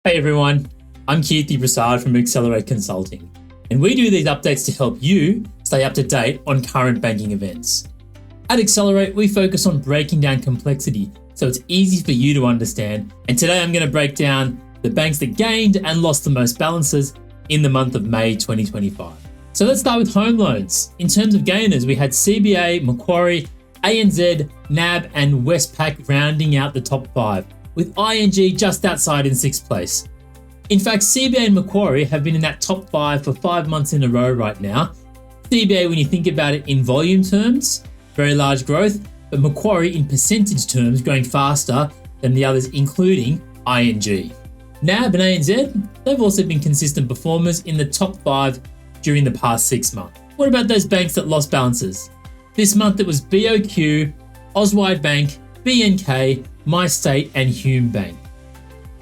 Hey everyone, I'm 𝗕𝗂𝗃 from Excelerate Consulting, and we do these updates to help you stay up to date on current banking events. At Excelerate, we focus on breaking down complexity so it's easy for you to understand, and today I'm going to break down the banks that gained and lost the most balances in the month of May 2025. So let's start with home loans. In terms of gainers, we had CBA, Macquarie, ANZ, NAB and Westpac rounding out the top 5, with ING just outside in 6th place. In fact, CBA and Macquarie have been in that top 5 for 5 months in a row right now. CBA, when you think about it in volume terms, very large growth, but Macquarie in percentage terms growing faster than the others, including ING. NAB and ANZ, they've also been consistent performers in the top 5 during the past 6 months. What about those banks that lost balances? This month it was BOQ, Auswide Bank, BNK, MyState and Hume Bank.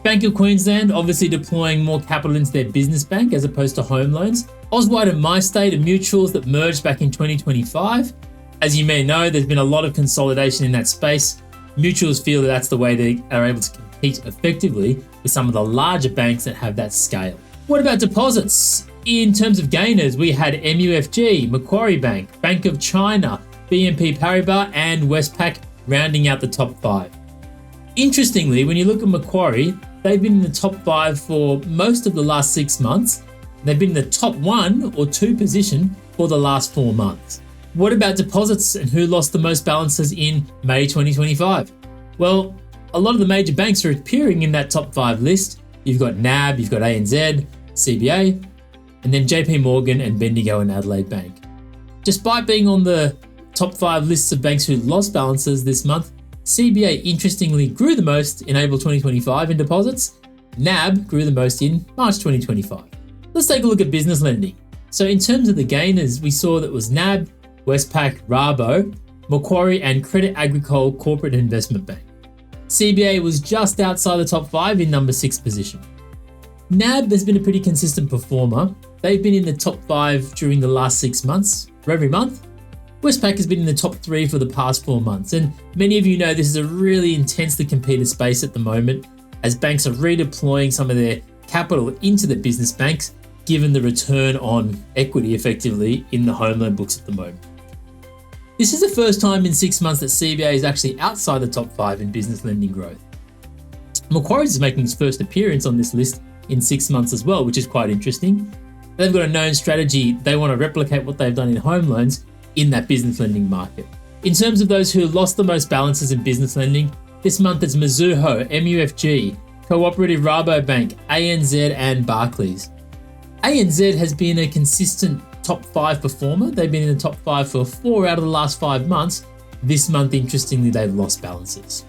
Bank of Queensland obviously deploying more capital into their business bank as opposed to home loans. Auswide and MyState are mutuals that merged back in 2025. As you may know, there's been a lot of consolidation in that space. Mutuals feel that that's the way they are able to compete effectively with some of the larger banks that have that scale. What about deposits? In terms of gainers, we had MUFG, Macquarie Bank, Bank of China, BNP Paribas and Westpac rounding out the top 5. Interestingly, when you look at Macquarie, they've been in the top 5 for most of the last 6 months. They've been in the top 1 or 2 position for the last 4 months. What about deposits and who lost the most balances in May 2025? Well, a lot of the major banks are appearing in that top 5 list. You've got NAB, you've got ANZ, CBA, and then JP Morgan and Bendigo and Adelaide Bank. Despite being on the top 5 lists of banks who lost balances this month, CBA interestingly grew the most in April 2025 in deposits. NAB grew the most in March 2025. Let's take a look at business lending. So in terms of the gainers, we saw that was NAB, Westpac, Rabo, Macquarie and Credit Agricole Corporate Investment Bank. CBA was just outside the top 5 in number 6 position. NAB has been a pretty consistent performer. They've been in the top 5 during the last 6 months for every month. Westpac has been in the top 3 for the past 4 months, and many of you know this is a really intensely competed space at the moment as banks are redeploying some of their capital into the business banks, given the return on equity effectively in the home loan books at the moment. This is the first time in 6 months that CBA is actually outside the top 5 in business lending growth. Macquarie is making its first appearance on this list in 6 months as well, which is quite interesting. They've got a known strategy. They want to replicate what they've done in home loans in that business lending market. In terms of those who lost the most balances in business lending, this month it's Mizuho, MUFG, Cooperative Rabobank, ANZ and Barclays. ANZ has been a consistent top 5 performer. They've been in the top 5 for 4 out of the last 5 months. This month, interestingly, they've lost balances.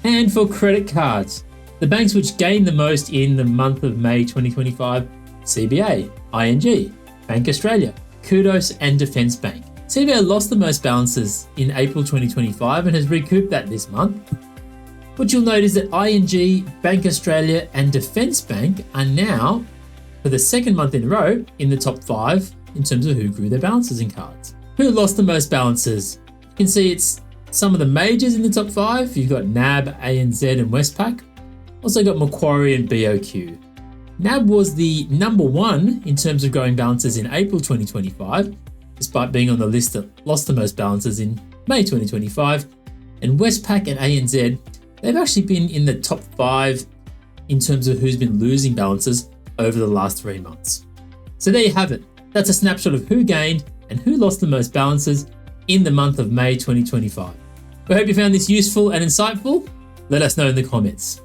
And for credit cards, the banks which gained the most in the month of May 2025, CBA, ING, Bank Australia, Kudos and Defence Bank. CBA lost the most balances in April 2025 and has recouped that this month. What you'll note is that ING, Bank Australia and Defence Bank are now, for the 2nd month in a row, in the top 5 in terms of who grew their balances in cards. Who lost the most balances? You can see it's some of the majors in the top 5. You've got NAB, ANZ and Westpac. Also got Macquarie and BOQ. NAB was the number 1 in terms of growing balances in April 2025, despite being on the list that lost the most balances in May 2025. And Westpac and ANZ, they've actually been in the top 5 in terms of who's been losing balances over the last 3 months. So there you have it. That's a snapshot of who gained and who lost the most balances in the month of May 2025. We hope you found this useful and insightful. Let us know in the comments.